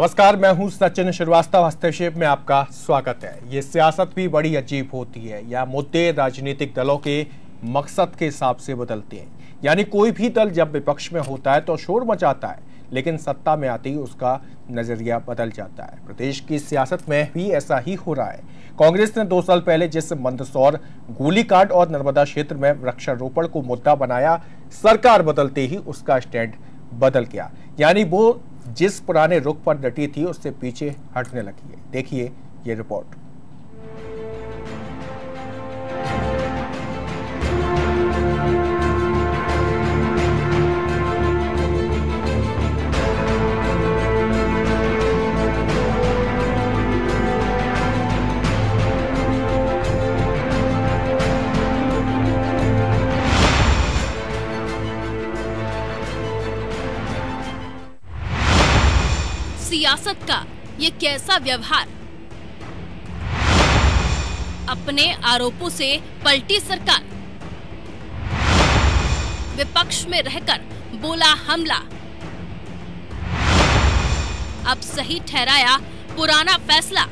नमस्कार, मैं हूं सचिन श्रीवास्तव। हस्तक्षेप में आपका स्वागत है। ये सियासत भी बड़ी अजीब होती है, या मुद्दे राजनीतिक दलों के मकसद के हिसाब से बदलते हैं। यानी कोई भी दल जब विपक्ष में होता है तो शोर मचाता है, लेकिन सत्ता में आते ही उसका नजरिया बदल जाता है। प्रदेश की सियासत में भी ऐसा ही हो रहा है। कांग्रेस ने 2 साल पहले जिस मंदसौर गोलीकांड और नर्मदा क्षेत्र में वृक्षारोपण को मुद्दा बनाया, सरकार बदलते ही उसका स्टैंड बदल गया। यानी वो जिस पुराने रुख पर डटी थी उससे पीछे हटने लगी है। देखिए ये रिपोर्ट। सियासत का ये कैसा व्यवहार। अपने आरोपों से पलटी सरकार, विपक्ष में रहकर बोला हमला। अब सही ठहराया पुराना फैसला।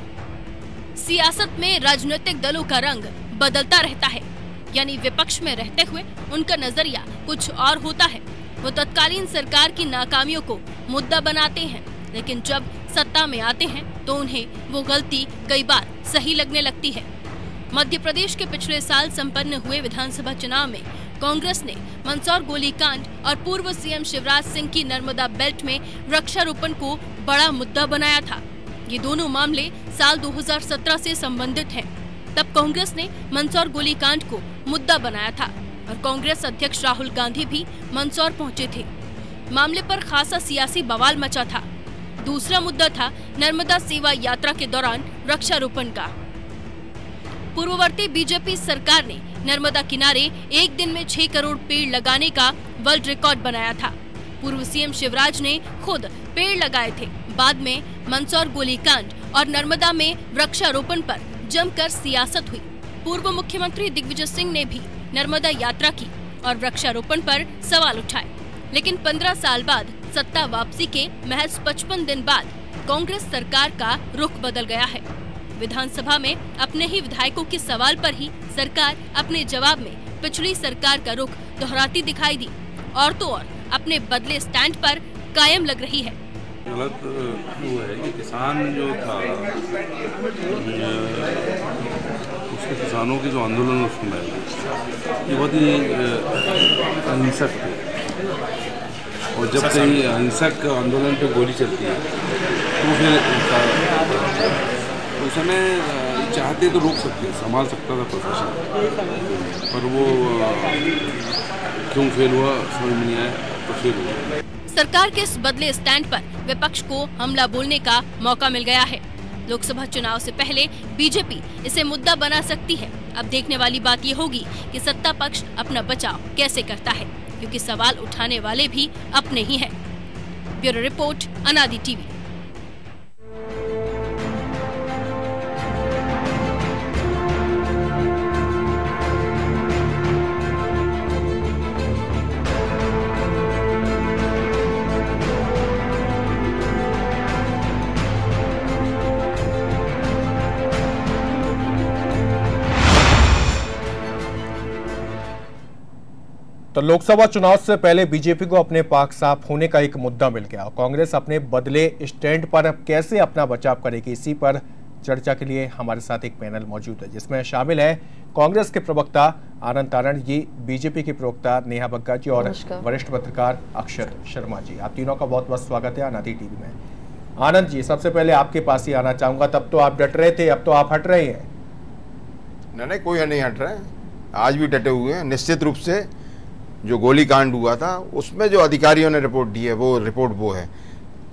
सियासत में राजनीतिक दलों का रंग बदलता रहता है, यानी विपक्ष में रहते हुए उनका नजरिया कुछ और होता है। वो तत्कालीन सरकार की नाकामियों को मुद्दा बनाते हैं, लेकिन जब सत्ता में आते हैं तो उन्हें वो गलती कई बार सही लगने लगती है। मध्य प्रदेश के पिछले साल संपन्न हुए विधानसभा चुनाव में कांग्रेस ने मंदसौर गोलीकांड और पूर्व सीएम शिवराज सिंह की नर्मदा बेल्ट में वृक्षारोपण को बड़ा मुद्दा बनाया था। ये दोनों मामले साल 2017 से संबंधित हैं। तब कांग्रेस ने मंदसौर गोलीकांड को मुद्दा बनाया था और कांग्रेस अध्यक्ष राहुल गांधी भी मंदसौर पहुंचे थे। मामले पर खासा सियासी बवाल मचा था। दूसरा मुद्दा था नर्मदा सेवा यात्रा के दौरान वृक्षारोपण का। पूर्ववर्ती बीजेपी सरकार ने नर्मदा किनारे एक दिन में 6 करोड़ पेड़ लगाने का वर्ल्ड रिकॉर्ड बनाया था। पूर्व सीएम शिवराज ने खुद पेड़ लगाए थे। बाद में मंदसौर गोलीकांड और नर्मदा में वृक्षारोपण पर जमकर सियासत हुई। पूर्व मुख्यमंत्री दिग्विजय सिंह ने भी नर्मदा यात्रा की और वृक्षारोपण पर सवाल उठाए, लेकिन 15 साल बाद सत्ता वापसी के महज 55 दिन बाद कांग्रेस सरकार का रुख बदल गया है। विधानसभा में अपने ही विधायकों के सवाल पर ही सरकार अपने जवाब में पिछली सरकार का रुख दोहराती दिखाई दी, और तो और अपने बदले स्टैंड पर कायम लग रही है। गलत वो है कि किसान जो था, उसके किसानों के जो आंदोलन उसमें ये बहुत ही अहिंसक थे, और जब कहीं अहिंसक आंदोलन पे गोली चलती है तो फिर उस समय चाहते तो रोक सकते, संभाल सकता था प्रशासन, पर वो क्यों फेल हुआ समझ में नहीं आया, तो फेल हुआ। सरकार के इस बदले स्टैंड पर विपक्ष को हमला बोलने का मौका मिल गया है। लोकसभा चुनाव से पहले बीजेपी इसे मुद्दा बना सकती है। अब देखने वाली बात ये होगी कि सत्ता पक्ष अपना बचाव कैसे करता है, क्योंकि सवाल उठाने वाले भी अपने ही हैं। ब्यूरो रिपोर्ट, अनादि टीवी। तो लोकसभा चुनाव से पहले बीजेपी को अपने पाक साफ होने का एक मुद्दा मिल गया। कांग्रेस अपने बदले स्टैंड पर अब कैसे अपना बचाव करेगी, इसी पर चर्चा के लिए हमारे साथ एक पैनल मौजूद है, जिसमें शामिल है कांग्रेस के प्रवक्ता आनंद तारण जी, बीजेपी के प्रवक्ता नेहा बग्गा जी और वरिष्ठ पत्रकार अक्षत शर्मा जी। आप तीनों का बहुत बहुत स्वागत है अनादि टीवी में। आनंद जी, सबसे पहले आपके पास ही आना चाहूंगा। तब तो आप डट रहे थे, अब तो आप हट रहे हैं। नहीं, कोई नहीं हट रहे हैं, आज भी डटे हुए हैं। निश्चित रूप से जो गोलीकांड हुआ था उसमें जो अधिकारियों ने रिपोर्ट दी है वो रिपोर्ट वो है।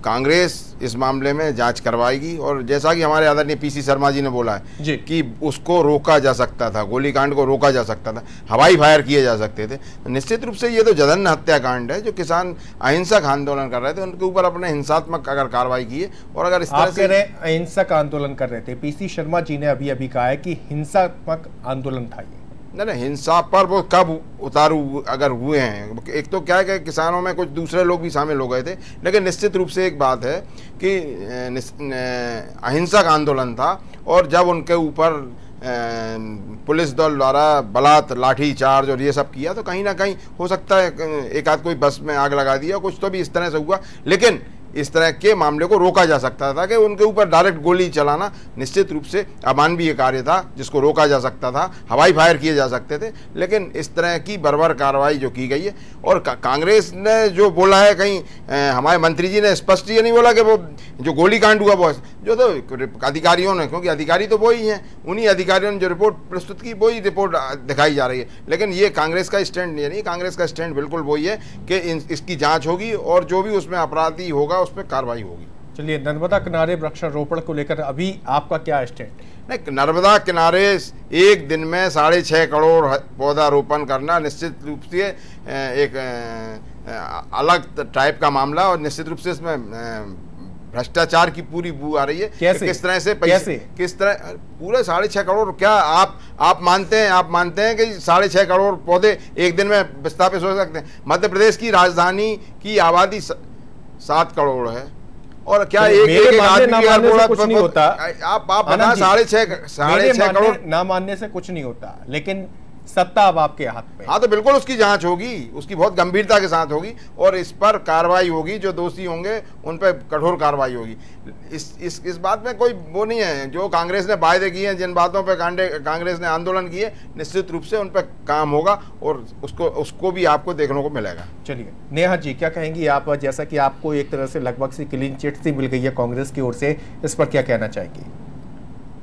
कांग्रेस इस मामले में जांच करवाएगी, और जैसा कि हमारे आदरणीय पीसी शर्मा जी ने बोला है कि उसको रोका जा सकता था, गोलीकांड को रोका जा सकता था, हवाई फायर किए जा सकते थे। निश्चित रूप से ये तो जघन्य हत्याकांड है। जो किसान अहिंसक आंदोलन कर रहे थे उनके ऊपर अपने हिंसात्मक अगर कार्रवाई की है, और अगर इस तरह से अहिंसक आंदोलन कर रहे थे, पीसी शर्मा जी ने अभी अभी कहा है कि हिंसात्मक आंदोलन था ये। नहीं, हिंसा पर वो कब उतारू अगर हुए हैं, एक तो क्या है कि किसानों में कुछ दूसरे लोग भी शामिल हो गए थे, लेकिन निश्चित रूप से एक बात है कि अहिंसक आंदोलन था, और जब उनके ऊपर पुलिस दल द्वारा बलात् लाठी चार्ज और ये सब किया, तो कहीं ना कहीं हो सकता है एक आध कोई बस में आग लगा दिया, कुछ तो भी इस तरह से हुआ, लेकिन इस तरह के मामले को रोका जा सकता था कि उनके ऊपर डायरेक्ट गोली चलाना निश्चित रूप से अमानवीय कार्य था, जिसको रोका जा सकता था, हवाई फायर किए जा सकते थे, लेकिन इस तरह की बर्बर कार्रवाई जो की गई है। और कांग्रेस ने जो बोला है, कहीं हमारे मंत्री जी ने स्पष्ट ये नहीं बोला कि वो जो गोली कांड हुआ वो जो तो अधिकारियों ने, क्योंकि अधिकारी तो वही हैं, उन्हीं अधिकारियों ने जो रिपोर्ट प्रस्तुत की वही रिपोर्ट दिखाई जा रही है, लेकिन ये कांग्रेस का स्टैंड नहीं, कांग्रेस का स्टैंड बिल्कुल वही है कि इसकी जाँच होगी और जो भी उसमें अपराधी होगा उस पर कार्रवाई होगी। चलिए, नर्मदा किनारे वृक्षारोपण को लेकर अभी आपका क्या स्टैंड? नहीं, नर्मदा किनारे एक दिन में 6.5 करोड़ पौधारोपण करना निश्चित रूप से एक अलग टाइप का मामला, और निश्चित रूप से इसमें भ्रष्टाचार की पूरी बू आ रही है। कैसे? किस तरह से पैसे, किस तरह पूरे 6.5 करोड़, क्या आप मानते हैं कि 6.5 करोड़ पौधे एक दिन में विस्थापित हो सकते हैं? मध्य प्रदेश की राजधानी की आबादी 7 करोड़ है, और क्या एक आदमी कुछ नहीं होता? आप बता 6.5 करोड़ ना मानने से कुछ नहीं होता, लेकिन सत्ता अब आपके हाथ में। हाँ, तो बिल्कुल उसकी जांच होगी, उसकी बहुत गंभीरता के साथ होगी, और इस पर कार्रवाई होगी, जो दोषी होंगे उन पर कठोर कार्रवाई होगी। इस बात में कोई वो नहीं है। जो कांग्रेस ने वायदे किए हैं, जिन बातों पर कांग्रेस ने आंदोलन किए, निश्चित रूप से उन पर काम होगा, और उसको भी आपको देखने को मिलेगा। चलिए, नेहा जी क्या कहेंगी आप, जैसा कि आपको एक तरह से लगभग से क्लीन चिट सी मिल गई है कांग्रेस की ओर से, इस पर क्या कहना चाहेंगी?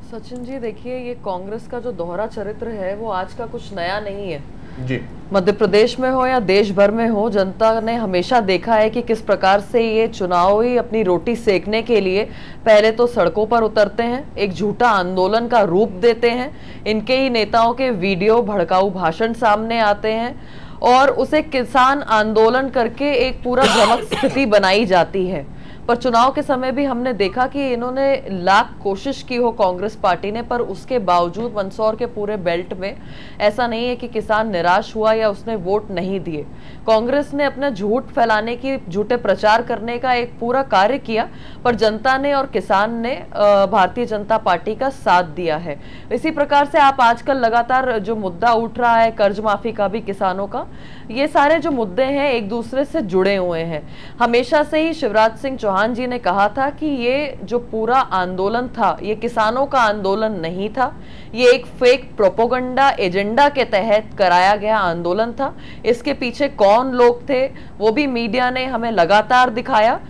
सचिन जी, देखिए, ये कांग्रेस का जो दोहरा चरित्र है वो आज का कुछ नया नहीं है जी। मध्य प्रदेश में हो या देश भर में हो, जनता ने हमेशा देखा है कि किस प्रकार से ये चुनावी अपनी रोटी सेकने के लिए पहले तो सड़कों पर उतरते हैं, एक झूठा आंदोलन का रूप देते हैं, इनके ही नेताओं के वीडियो भड़काऊ भाषण सामने आते हैं, और उसे किसान आंदोलन करके एक पूरा भ्रमक स्थिति बनाई जाती है। पर चुनाव के समय भी हमने देखा कि इन्होंने लाख कोशिश की हो कांग्रेस पार्टी ने, पर उसके बावजूद मंदसौर के पूरे बेल्ट में ऐसा नहीं है कि किसान निराश हुआ या उसने वोट नहीं दिए। कांग्रेस ने अपना झूठ फैलाने की, झूठे प्रचार करने का एक पूरा कार्य किया, पर जनता ने और किसान ने भारतीय जनता पार्टी का साथ दिया है। इसी प्रकार से आप आजकल लगातार जो मुद्दा उठ रहा है कर्ज माफी का भी, किसानों का, ये सारे जो मुद्दे हैं एक दूसरे से जुड़े हुए हैं। हमेशा से ही शिवराज सिंह चौहान जी ने कहा था कि ये जो पूरा आंदोलन था ये किसानों का आंदोलन नहीं था, ये एक फेक प्रोपोगंडा एजेंडा के तहत कराया गया आंदोलन था। इसके पीछे कौन लोग थे वो भी मीडिया ने हमें लगातार दिखाया।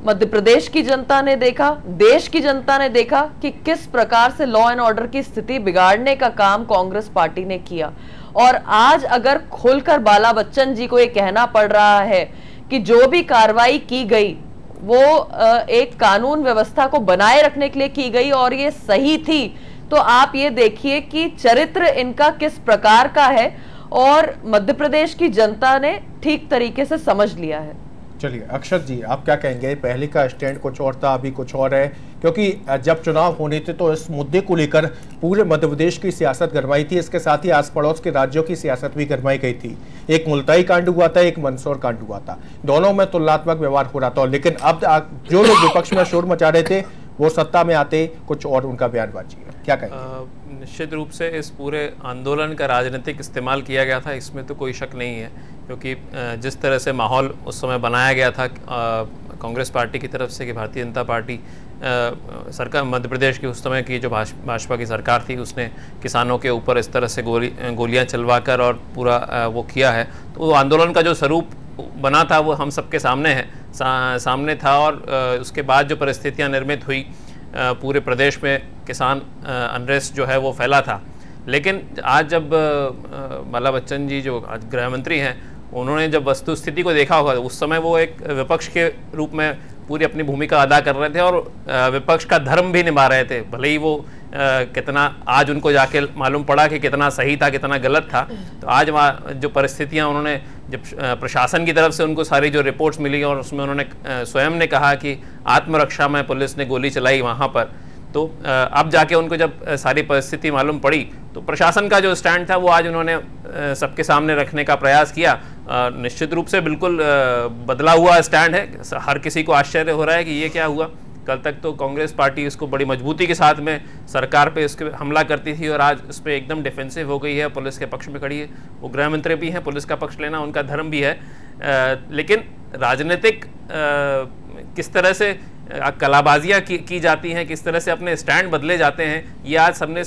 मध्य प्रदेश की जनता ने देखा, देश की जनता ने देखा कि किस प्रकार से लॉ एंड ऑर्डर की स्थिति बिगाड़ने का काम कांग्रेस पार्टी ने किया। और आज अगर खुलकर बाला बच्चन जी को ये कहना पड़ रहा है कि जो भी कार्रवाई की गई वो एक कानून व्यवस्था को बनाए रखने के लिए की गई और ये सही थी, तो आप ये देखिए कि चरित्र इनका किस प्रकार का है, और मध्य प्रदेश की जनता ने ठीक तरीके से समझ लिया है। चलिए, अक्षत जी आप क्या कहेंगे? पहले का स्टैंड कुछ और था, अभी कुछ और है, क्योंकि जब चुनाव होने थे तो इस मुद्दे को लेकर पूरे मध्य प्रदेश की सियासत गरमाई थी, इसके साथ ही आस पड़ोस के राज्यों की सियासत भी गरमाई गई थी। एक मुल्ताई कांड हुआ था, एक मंदसौर कांड हुआ था, दोनों में तुलनात्मक व्यवहार हो रहा था, लेकिन अब जो लोग विपक्ष में शोर मचा रहे थे वो सत्ता में आते कुछ और उनका बयानबाजी है, क्या कहेंगे? निश्चित रूप से इस पूरे आंदोलन का राजनीतिक इस्तेमाल किया गया था, इसमें तो कोई शक नहीं है, क्योंकि जिस तरह से माहौल उस समय बनाया गया था कांग्रेस पार्टी की तरफ से कि भारतीय जनता पार्टी सरकार, मध्य प्रदेश की उस समय की जो भाजपा की सरकार थी, उसने किसानों के ऊपर इस तरह से गोलियां चलवाकर और पूरा वो किया है, तो वो आंदोलन का जो स्वरूप बना था वो हम सबके सामने है, सामने था। और उसके बाद जो परिस्थितियां निर्मित हुई, पूरे प्रदेश में किसान अनरेस्ट जो है वो फैला था। लेकिन आज जब बाला बच्चन जी जो आज गृह मंत्री हैं, उन्होंने जब वस्तु स्थिति को देखा होगा, उस समय वो एक विपक्ष के रूप में पूरी अपनी भूमिका अदा कर रहे थे और विपक्ष का धर्म भी निभा रहे थे, भले ही वो कितना आज उनको जाके मालूम पड़ा कि कितना सही था कितना गलत था। तो आज जो परिस्थितियां उन्होंने जब प्रशासन की तरफ से उनको सारी जो रिपोर्ट्स मिली और उसमें उन्होंने स्वयं ने कहा कि आत्मरक्षा में पुलिस ने गोली चलाई वहाँ पर, तो अब जाके उनको जब सारी परिस्थिति मालूम पड़ी तो प्रशासन का जो स्टैंड था वो आज उन्होंने सबके सामने रखने का प्रयास किया। निश्चित रूप से बिल्कुल बदला हुआ स्टैंड है। हर किसी को आश्चर्य हो रहा है कि ये क्या हुआ। कल तक तो कांग्रेस पार्टी इसको बड़ी मजबूती के साथ में सरकार पे इसके हमला करती थी और आज इस पर एकदम डिफेंसिव हो गई है, पुलिस के पक्ष में खड़ी है। वो गृह मंत्री भी हैं, पुलिस का पक्ष लेना उनका धर्म भी है। लेकिन राजनीतिक किस तरह से कलाबाजियाँ की जाती हैं, किस तरह से अपने स्टैंड बदले जाते हैं, ये आज सबने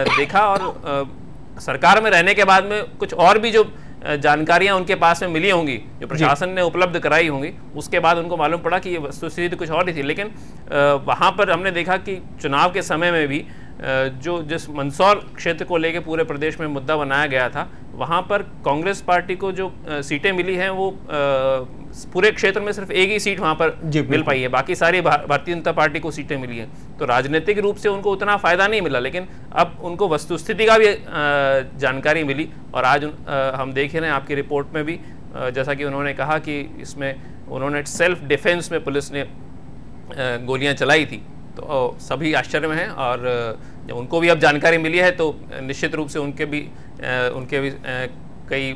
देखा। और सरकार में रहने के बाद में कुछ और भी जो जानकारियां उनके पास में मिली होंगी, जो प्रशासन ने उपलब्ध कराई होंगी, उसके बाद उनको मालूम पड़ा कि ये वस्तुस्थिति कुछ और ही थी। लेकिन वहाँ पर हमने देखा कि चुनाव के समय में भी जिस मंदसौर क्षेत्र को लेकर पूरे प्रदेश में मुद्दा बनाया गया था, वहाँ पर कांग्रेस पार्टी को जो सीटें मिली हैं वो पूरे क्षेत्र में सिर्फ एक ही सीट वहाँ पर मिल पाई है, बाकी सारी भारतीय जनता पार्टी को सीटें मिली हैं। तो राजनीतिक रूप से उनको उतना फायदा नहीं मिला, लेकिन अब उनको वस्तुस्थिति का भी जानकारी मिली। और आज हम देख रहे हैं आपकी रिपोर्ट में भी, जैसा कि उन्होंने कहा कि इसमें उन्होंने सेल्फ डिफेंस में पुलिस ने गोलियां चलाई थी। तो सभी आश्चर्य में हैं और जब उनको भी अब जानकारी मिली है तो निश्चित रूप से उनके भी कई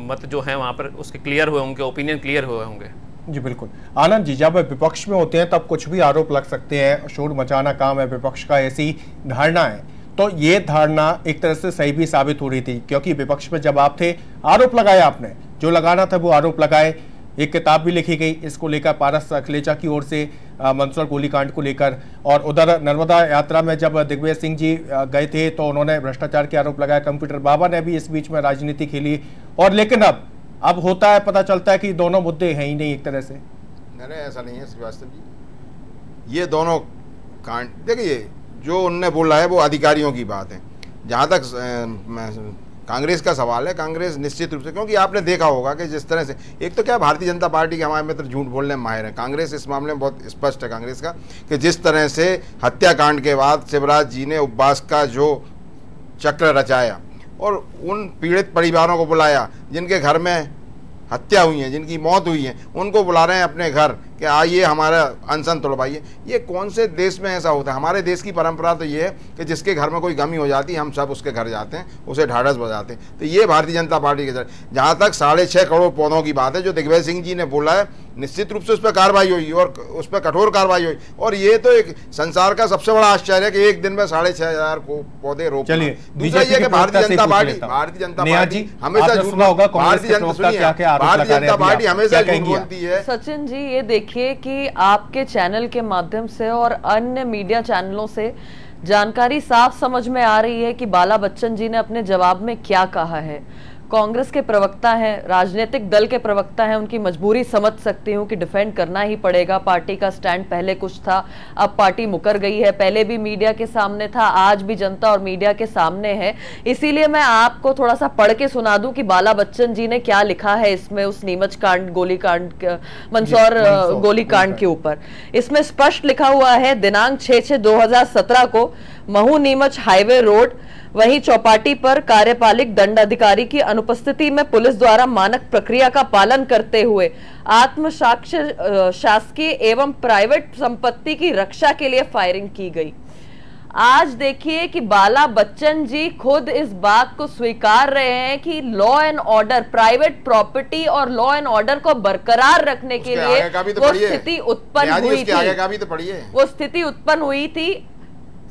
मत जो हैं वहाँ पर उसके क्लियर हुए, उनके ओपिनियन क्लियर हुए होंगे। जी बिल्कुल। आनंद जी, जब विपक्ष में होते हैं तब कुछ भी आरोप लग सकते हैं, शोर मचाना काम है विपक्ष का, ऐसी धारणा है। तो ये धारणा एक तरह से सही भी साबित हो रही थी, क्योंकि विपक्ष में जब आप थे आरोप लगाए, आपने जो लगाना था वो आरोप लगाए। एक किताब भी लिखी गई इसको लेकर पारस अखलेचा की ओर से मंदसौर गोलीकांड को लेकर। और उधर नर्मदा यात्रा में जब दिग्विजय सिंह जी गए थे तो उन्होंने भ्रष्टाचार के आरोप लगाया। कंप्यूटर बाबा ने भी इस बीच में राजनीति खेली। और लेकिन अब होता है, पता चलता है कि दोनों मुद्दे हैं ही नहीं एक तरह से। नहीं, ऐसा नहीं है श्रीवास्तव जी। ये दोनों कांड देखिए, जो उनने बोला है वो अधिकारियों की बात है। जहाँ तक कांग्रेस का सवाल है, कांग्रेस निश्चित रूप से, क्योंकि आपने देखा होगा कि जिस तरह से, एक तो क्या भारतीय जनता पार्टी के हमारे मित्र झूठ बोलने में माहिर है, कांग्रेस इस मामले में बहुत स्पष्ट है कांग्रेस का, कि जिस तरह से हत्याकांड के बाद शिवराज जी ने उपवास का जो चक्र रचाया और उन पीड़ित परिवारों को बुलाया जिनके घर में हत्या हुई है, जिनकी मौत हुई है, उनको बुला रहे हैं अपने घर कि आइए हमारा अनशन तोड़वाइए। ये कौन से देश में ऐसा होता है? हमारे देश की परंपरा तो ये है कि जिसके घर में कोई गमी हो जाती है हम सब उसके घर जाते हैं, उसे ढाढ़स बजाते हैं। तो ये भारतीय जनता पार्टी के तरह, जहाँ तक 6.5 करोड़ पौधों की बात है जो दिग्विजय सिंह जी ने बोला है, निश्चित रूप से उस पर कार्रवाई हुई और उस पर कठोर कार्रवाई हुई। और ये तो एक संसार का सबसे बड़ा आश्चर्य है कि एक दिन में 6,500 पौधे रोप। दूसरा ये कि भारतीय जनता पार्टी हमेशा झूठ बोलती है। सचिन जी, ये देखिए कि आपके चैनल के माध्यम से और अन्य मीडिया चैनलों से जानकारी साफ समझ में आ रही है कि बाला बच्चन जी ने अपने जवाब में क्या कहा है। कांग्रेस के प्रवक्ता हैं, राजनीतिक दल के प्रवक्ता हैं, उनकी मजबूरी समझ सकती हूँ कि डिफेंड करना ही पड़ेगा। पार्टी का स्टैंड पहले कुछ था, अब पार्टी मुकर गई है, पहले भी मीडिया के सामने था, आज भी जनता और मीडिया के सामने है। इसीलिए मैं आपको थोड़ा सा पढ़ के सुना दूं कि बाला बच्चन जी ने क्या लिखा है इसमें, उस नीमच कांड, गोलीकांड, मंदसौर गोलीकांड के ऊपर। इसमें स्पष्ट लिखा हुआ है, दिनांक 6/6/2017 को महू नीमच हाईवे रोड वहीं चौपाटी पर कार्यपालिक दंडाधिकारी की अनुपस्थिति में पुलिस द्वारा मानक प्रक्रिया का पालन करते हुए आत्मसाक्ष्य शासकीय एवं प्राइवेट संपत्ति की रक्षा के लिए फायरिंग की गई। आज देखिए कि बाला बच्चन जी खुद इस बात को स्वीकार रहे हैं कि law and order, private property और लॉ एंड ऑर्डर को बरकरार रखने के लिए वो स्थिति उत्पन्न हुई थी। वो स्थिति उत्पन्न हुई थी।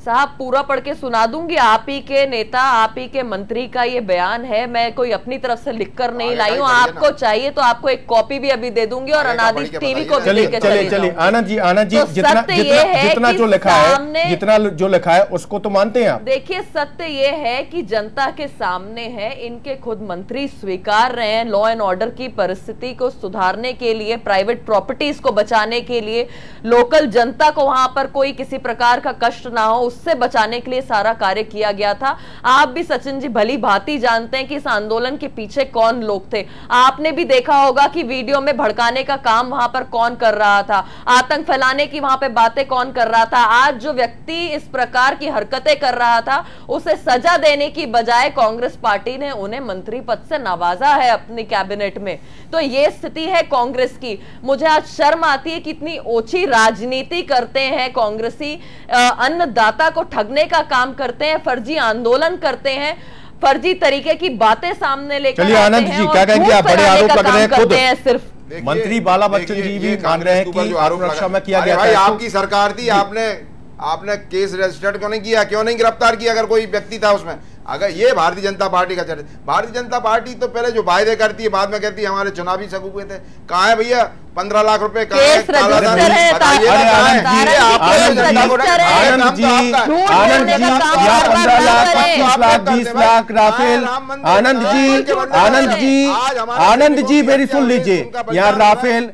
साहब, पूरा पढ़ के सुना दूंगी। आप ही के नेता, आप ही के मंत्री का ये बयान है, मैं कोई अपनी तरफ से लिखकर नहीं लाई हूँ। आपको चाहिए तो आपको एक कॉपी भी अभी दे दूंगी और अनादि टीवी को भी लेके चलिए। आनंद जी, जितना जो लिखा है उसको तो मानते हैं आप? देखिए, सत्य ये है कि जनता के सामने है, इनके खुद मंत्री स्वीकार रहे हैं, लॉ एंड ऑर्डर की परिस्थिति को सुधारने के लिए, प्राइवेट प्रॉपर्टीज को बचाने के लिए, लोकल जनता को वहां पर कोई किसी प्रकार का कष्ट ना हो, उससे बचाने के लिए सारा कार्य किया गया था। आप भी सचिन जी भली भांति जानते हैं कि इस आंदोलन के पीछे कौन लोग थे। आपने भी देखा होगा कि वीडियो में भड़काने का काम वहां पर कौन कर रहा था, आतंक फैलाने की वहां पे बातें कौन कर रहा था। आज जो व्यक्ति इस प्रकार की हरकतें कर रहा था, उसे सजा देने की बजाय कांग्रेस पार्टी ने उन्हें मंत्री पद से नवाजा है अपनी कैबिनेट में। तो ये स्थिति है कांग्रेस की। मुझे आज शर्म आती है कि इतनी ओछी राजनीति करते हैं कांग्रेसी, अन्नदाता को ठगने का काम करते हैं, फर्जी आंदोलन करते हैं, फर्जी तरीके की बातें सामने लेकर चलिए आनंद जी क्या कहेंगे, आप बड़े आरोप लग रहे हैं खुद सिर्फ मंत्री बाला बच्चन जी भी मान रहे हैं कि रक्षा में किया गया। भाई आपकी सरकार थी, आपने केस रजिस्टर्ड क्यों नहीं किया, क्यों नहीं गिरफ्तार किया अगर कोई व्यक्ति था उसमें? अगर ये भारतीय जनता पार्टी का चरित्र, भारतीय जनता पार्टी तो पहले जो वायदे करती है बाद में कहती है हमारे चुनावी सगुए थे। कहाँ है भैया 15 लाख रुपए? आनंद जी मेरी सुन लीजिए, यहाँ राफेल,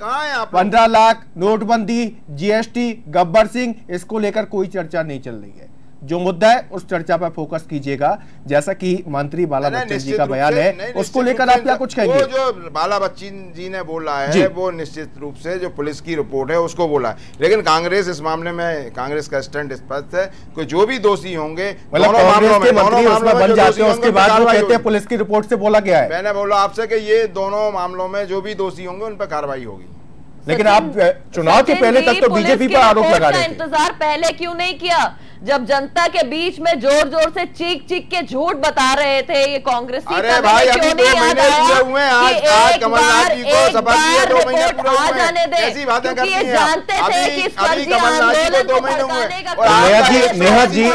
15 लाख, नोटबंदी, जीएसटी, गब्बर सिंह, इसको लेकर कोई चर्चा नहीं चल रही है। जो मुद्दा है उस चर्चा पर फोकस कीजिएगा, जैसा कि मंत्री बाला बच्चन जी का बयान है, उसको लेकर आप क्या कुछ कहेंगे? वो जो बाला बच्चन जी ने बोला है वो निश्चित रूप से जो पुलिस की रिपोर्ट है उसको बोला है, लेकिन कांग्रेस इस मामले में, कांग्रेस का स्टैंड स्पष्ट है कि जो भी दोषी होंगे दोनों मामलों में बन जाते हैं, उसके बाद वो कहते हैं पुलिस की रिपोर्ट से बोला गया है। मैंने बोला आपसे कि ये दोनों मामलों में जो भी दोषी होंगे उन पर कार्रवाई होगी। लेकिन आप चुनाव के पहले तक तो बीजेपी पर आरोप लगा रहे थे। इंतजार पहले क्यों नहीं किया जब जनता के बीच में जोर जोर से चीख चीख के झूठ बता रहे थे ये कांग्रेसी? अरे भाई अभी 2 महीने पूरे हुए हैं, आज कमलनाथ जी को शपथ दिए 2 महीने पूरे हुए हैं, ऐसी बातें करती हैं अभी कमलनाथ जी को 2 महीने हुए। नेहा जी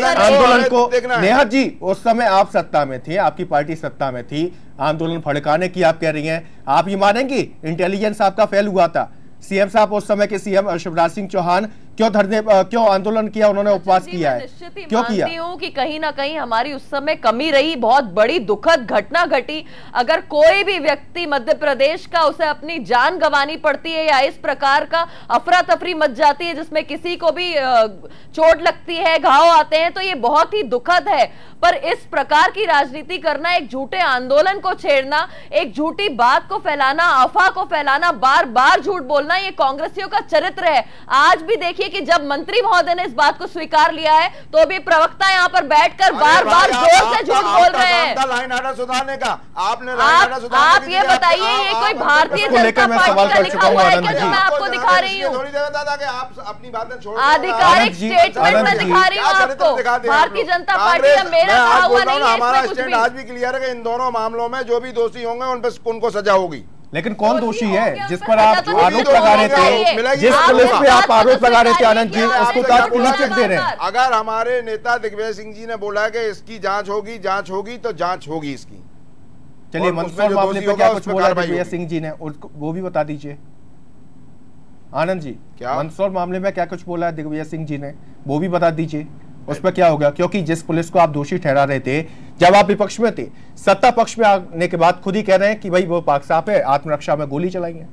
आंदोलन को, नेहा जी उस समय आप सत्ता में थी, आपकी पार्टी सत्ता में थी, आंदोलन भड़काने की आप कह रही हैं, आप ये मानेंगी इंटेलिजेंस आपका फेल हुआ था? सीएम साहब उस समय के सीएम शिवराज सिंह चौहान क्यों आंदोलन किया, उन्होंने उपवास किया है, क्यों किया? हूँ कि कहीं ना कहीं हमारी उस समय कमी रही, बहुत बड़ी दुखद घटना घटी। अगर कोई भी व्यक्ति मध्य प्रदेश का, उसे अपनी जान गंवानी पड़ती है या इस प्रकार का अफरा तफरी मच जाती है जिसमें किसी को भी चोट लगती है, घाव आते हैं, तो ये बहुत ही दुखद है। पर इस प्रकार की राजनीति करना, एक झूठे आंदोलन को छेड़ना, एक झूठी बात को फैलाना, अफवाह को फैलाना, बार बार झूठ बोलना, ये कांग्रेसियों का चरित्र है। आज भी देखिए कि जब मंत्री महोदय ने इस बात को स्वीकार लिया है तो भी प्रवक्ता यहाँ पर बैठकर बार बार जोर से झूठ बोल रहे हैं। लाइन आर्डर सुधारने का आपने आप ये बताइए, ये कोई भारतीय जनता पार्टी का लिखा हुआ है क्या जो मैं आपको दिखा रही हूँ? आप अपनी बातें छोड़, आधिकारिक स्टेटमेंट में दिखा रही हूँ आपको। भारतीय जनता पार्टी का मेरा कहा हुआ नहीं है, हमारा स्टैंड आज भी क्लियर है कि इन दोनों मामलों में जो भी दोषी होंगे उन पर उनको सजा होगी। लेकिन कौन दोषी है जिस पर आप आरोप लगा रहे थे, जिस पुलिस पे आप आरोप लगा रहे थे आनंद जी, उसको तो आप क्लीन चिट दे रहे हैं। अगर हमारे नेता दिग्विजय सिंह जी ने बोला है कि इसकी जांच होगी तो जांच होगी इसकी। चलिए मंदसौर मामले पे क्या कुछ बोला दिग्विजय सिंह जी ने, वो भी बता दीजिए आनंद जी। क्या मंदसौर मामले में क्या कुछ बोला है दिग्विजय सिंह जी ने, वो भी बता दीजिए, उस पर क्या होगा? क्योंकि जिस पुलिस को आप दोषी ठहरा रहे थे जब आप विपक्ष में थे, सत्ता पक्ष में आने के बाद खुद ही कह रहे हैं कि भाई वो पाक साफ है, आत्मरक्षा में गोली चलाएंगे।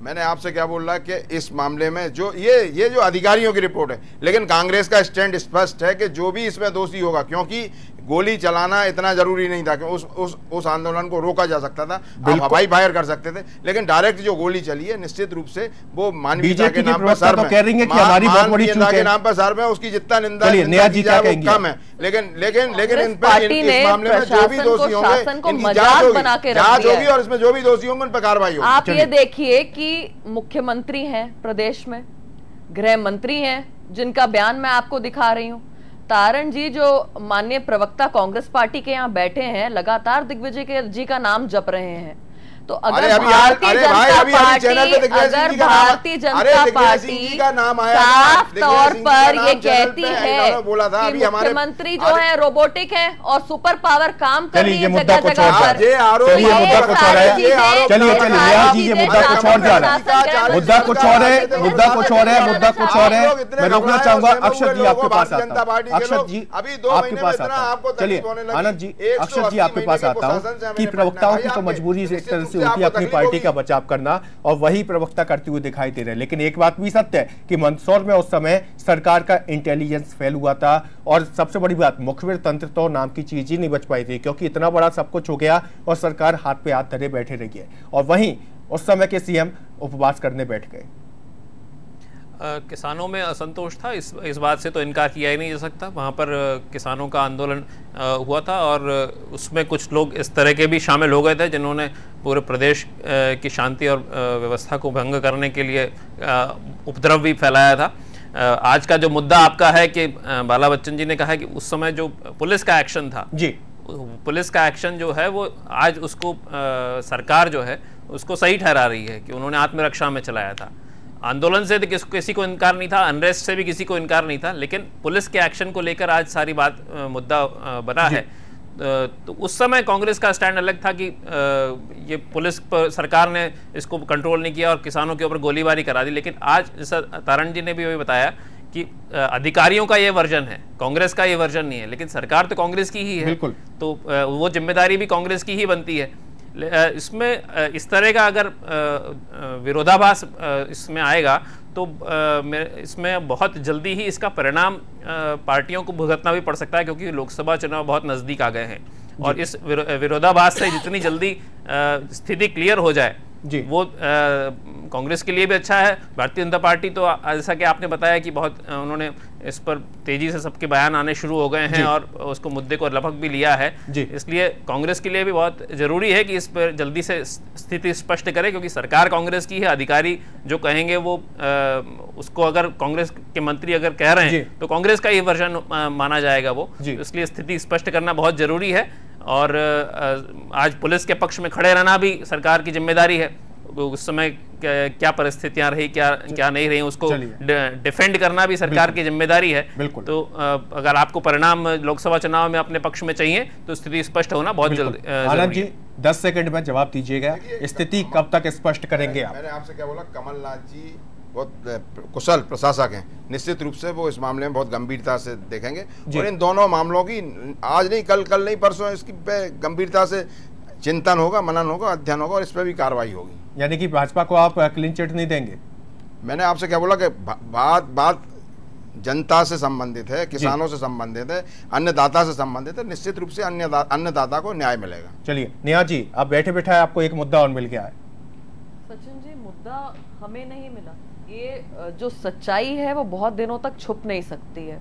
मैंने आपसे क्या बोल रहा है कि इस मामले में जो ये जो अधिकारियों की रिपोर्ट है, लेकिन कांग्रेस का स्टैंड स्पष्ट है कि जो भी इसमें दोषी होगा, क्योंकि गोली चलाना इतना जरूरी नहीं था कि उस आंदोलन को रोका जा सकता था, आप हवाई फायर कर सकते थे, लेकिन डायरेक्ट जो गोली चली है निश्चित रूप से वो मानवीयता के नाम पर सर में, के नाम पर सर में उसकी जितना निंदा कम है, लेकिन इस मामले में जो भी दोषी होंगे इनकी जांच होगी और इसमें जो भी दोषी होंगे उन पर कार्रवाई होगी। आप ये देखिए कि मुख्यमंत्री हैं प्रदेश में, गृह मंत्री हैं जिनका बयान मैं आपको दिखा रही हूँ, तारण जी जो माननीय प्रवक्ता कांग्रेस पार्टी के यहाँ बैठे हैं, लगातार दिग्विजय जी का नाम जप रहे हैं। तो अगर भारतीय जनता पार्टी साफ तौर पर ये कहती है कि मुख्यमंत्री जो है रोबोटिक है और सुपर पावर काम कर रही है जगह जगह पर, मुद्दा कुछ और है, मैं रोकना चाहूंगा। अक्षत जी आपके पास आता हूँ, अक्षत जी आपके पास आता हूँ। चलिए आनंद जी, अक्षत जी आपके पास आता हूँ कि प्रवक्ताओं की तो मजबूरी से एक तरह से होती है अपनी पार्टी का बचाव करना, और वही प्रवक्ता करते हुए दिखाई दे रहे हैं। लेकिन एक बात भी सत्य है कि मंदसौर में उस समय सरकार का इंटेलिजेंस फेल हुआ था, और सबसे बड़ी बात मुखबिर तंत्र तो नाम की चीज ही नहीं बच पाई थी, क्योंकि इतना बड़ा सब कुछ हो गया और सरकार हाथ पे हाथ धरे बैठे रही है। और वहीं उस समय के सीएम उपवास करने बैठ गए। किसानों में असंतोष था, इस बात से तो इनकार किया ही नहीं जा सकता। वहाँ पर किसानों का आंदोलन हुआ था और उसमें कुछ लोग इस तरह के भी शामिल हो गए थे जिन्होंने पूरे प्रदेश की शांति और व्यवस्था को भंग करने के लिए उपद्रव भी फैलाया था। आज का जो मुद्दा आपका है कि बाला बच्चन जी ने कहा कि उस समय जो पुलिस का एक्शन था जी, पुलिस का एक्शन जो है वो आज उसको सरकार जो है उसको सही ठहरा रही है कि उन्होंने आत्मरक्षा में चलाया था। आंदोलन से तो किसी को इनकार नहीं था, अनरेस्ट से भी किसी को इनकार नहीं था, लेकिन पुलिस के एक्शन को लेकर आज सारी बात मुद्दा बना है। तो उस समय कांग्रेस का स्टैंड अलग था कि ये पुलिस पर सरकार ने इसको कंट्रोल नहीं किया और किसानों के ऊपर गोलीबारी करा दी। लेकिन आज जैसा तारण जी ने भी वही बताया कि अधिकारियों का ये वर्जन है, कांग्रेस का ये वर्जन नहीं है, लेकिन सरकार तो कांग्रेस की ही है, तो वो जिम्मेदारी भी कांग्रेस की ही बनती है। इसमें इस तरह का अगर विरोधाभास इसमें आएगा तो इसमें बहुत जल्दी ही इसका परिणाम पार्टियों को भुगतना भी पड़ सकता है, क्योंकि लोकसभा चुनाव बहुत नज़दीक आ गए हैं। और इस विरोधाभास से जितनी जल्दी स्थिति क्लियर हो जाए जी, वो कांग्रेस के लिए भी अच्छा है। भारतीय जनता पार्टी तो जैसा कि आपने बताया कि बहुत उन्होंने इस पर तेजी से सबके बयान आने शुरू हो गए हैं और उसको मुद्दे को लपक भी लिया है, इसलिए कांग्रेस के लिए भी बहुत जरूरी है कि इस पर जल्दी से स्थिति स्पष्ट करे, क्योंकि सरकार कांग्रेस की है। अधिकारी जो कहेंगे वो उसको अगर कांग्रेस के मंत्री अगर कह रहे हैं तो कांग्रेस का ही वर्जन माना जाएगा वो, इसलिए स्थिति स्पष्ट करना बहुत जरूरी है। और आज पुलिस के पक्ष में खड़े रहना भी सरकार की जिम्मेदारी है। उस समय क्या परिस्थितियां रही, क्या नहीं रही, उसको डिफेंड करना भी सरकार की जिम्मेदारी है। तो अगर आपको परिणाम लोकसभा चुनाव में अपने पक्ष में चाहिए तो स्थिति स्पष्ट होना बहुत जल्दी। आनंद जी 10 सेकंड में जवाब दीजिएगा, स्थिति कब तक स्पष्ट करेंगे आप? मैंने आपसे क्या बोला, कमलनाथ जी बहुत कुशल प्रशासक हैं, निश्चित रूप से वो इस मामले में बहुत गंभीरता से देखेंगे और इन दोनों मामलों की आज नहीं कल नहीं परसों इसकी पे गंभीरता से चिंतन होगा, मनन होगा, अध्ययन होगा और इस पर भी कार्रवाई होगी। यानी कि भाजपा को आप क्लीन चिट नहीं देंगे? मैंने आपसे क्या बोला कि बात जनता से संबंधित है, किसानों से संबंधित है, अन्नदाता से संबंधित है, निश्चित रूप से अन्नदाता को न्याय मिलेगा। चलिए नेहा जी, आप बैठे बैठे आपको एक मुद्दा और मिल गया है। सचिन जी, मुद्दा हमें नहीं मिला, ये जो सच्चाई है वो बहुत दिनों तक छुप नहीं सकती है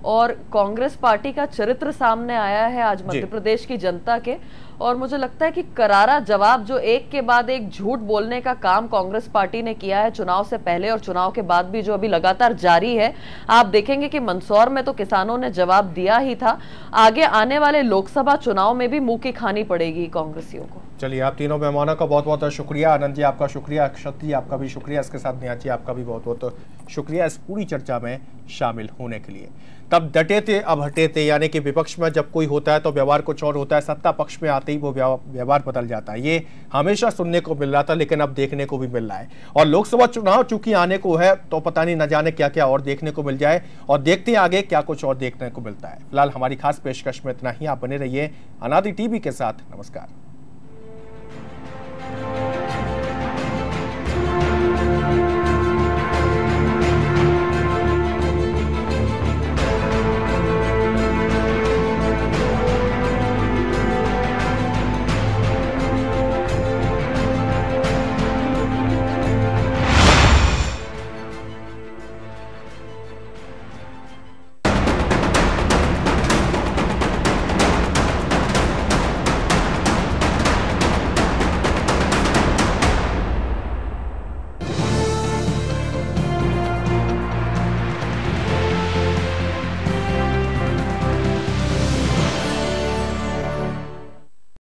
और कांग्रेस पार्टी का चरित्र सामने आया है आज मध्य प्रदेश की जनता के। और मुझे लगता है कि करारा जवाब जो एक के बाद एक झूठ बोलने का काम कांग्रेस पार्टी ने किया है चुनाव से पहले और चुनाव के बाद भी, जो अभी लगातार जारी है। आप देखेंगे कि मंदसौर में तो किसानों ने जवाब दिया ही था, आगे आने वाले लोकसभा चुनाव में भी मुंह की खानी पड़ेगी कांग्रेसियों को। चलिए, आप तीनों मेहमानों का बहुत बहुत शुक्रिया। आनंद जी आपका शुक्रिया, अक्षत जी आपका भी शुक्रिया, इसके साथ नेहा जी आपका भी बहुत बहुत शुक्रिया इस पूरी चर्चा में शामिल होने के लिए। तब डटे थे अब हटे थे, यानी कि विपक्ष में जब कोई होता है तो व्यवहार कुछ और होता है, सत्ता पक्ष में आते ही वो व्यवहार बदल जाता है। ये हमेशा सुनने को मिल रहा था, लेकिन अब देखने को भी मिल रहा है। और लोकसभा चुनाव चूंकि आने को है तो पता नहीं न जाने क्या क्या और देखने को मिल जाए, और देखते हैं आगे क्या कुछ और देखने को मिलता है। फिलहाल हमारी खास पेशकश में इतना ही। आप बने रहिए अनादि टीवी के साथ। नमस्कार।